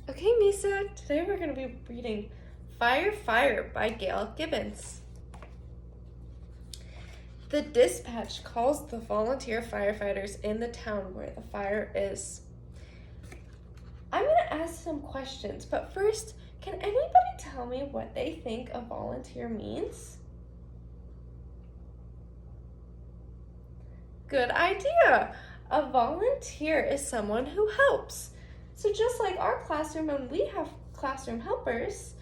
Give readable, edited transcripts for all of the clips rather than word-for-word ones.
Okay, Miso, today we're going to be reading Fire, Fire by Gail Gibbons. The dispatch calls the volunteer firefighters in the town where the fire is. I'm going to ask some questions, but first, can anybody tell me what they think a volunteer means? Good idea! A volunteer is someone who helps. So just like our classroom, when we have classroom helpers,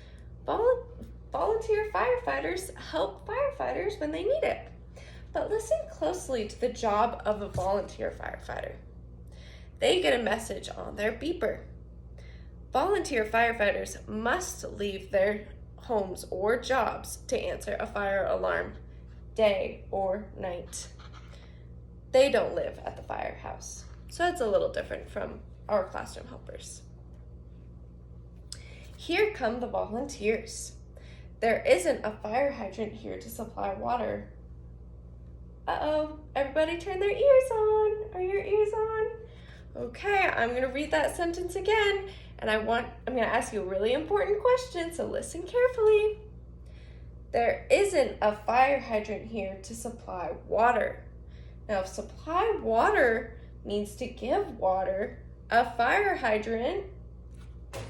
volunteer firefighters help firefighters when they need it. But listen closely to the job of a volunteer firefighter. They get a message on their beeper. Volunteer firefighters must leave their homes or jobs to answer a fire alarm, day or night. They don't live at the firehouse, so it's a little different from our classroom helpers. Here come the volunteers. There isn't a fire hydrant here to supply water. Uh-oh, everybody turn their ears on. Are your ears on? Okay, I'm gonna read that sentence again, and I'm gonna ask you a really important question, so listen carefully. There isn't a fire hydrant here to supply water. Now, if supply water means to give water, a fire hydrant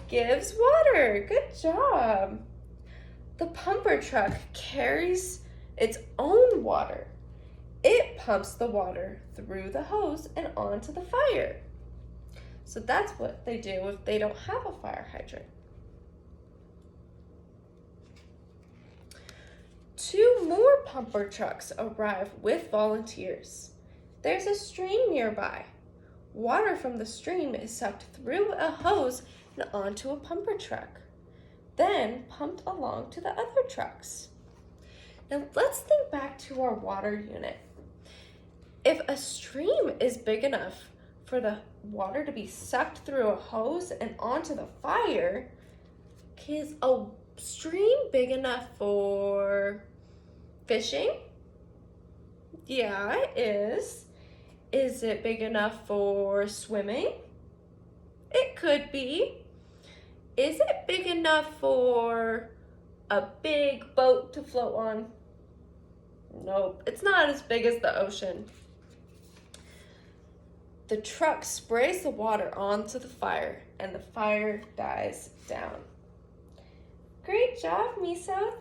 gives water. Good job. The pumper truck carries its own water. It pumps the water through the hose and onto the fire. So that's what they do if they don't have a fire hydrant. Two more pumper trucks arrive with volunteers. There's a stream nearby. Water from the stream is sucked through a hose and onto a pumper truck, then pumped along to the other trucks. Now let's think back to our water unit. If a stream is big enough for the water to be sucked through a hose and onto the fire, is a stream big enough for fishing? Yeah, it is. Is it big enough for swimming? It could be. Is it big enough for a big boat to float on? Nope, it's not as big as the ocean. The truck sprays the water onto the fire and the fire dies down. Great job, Miso.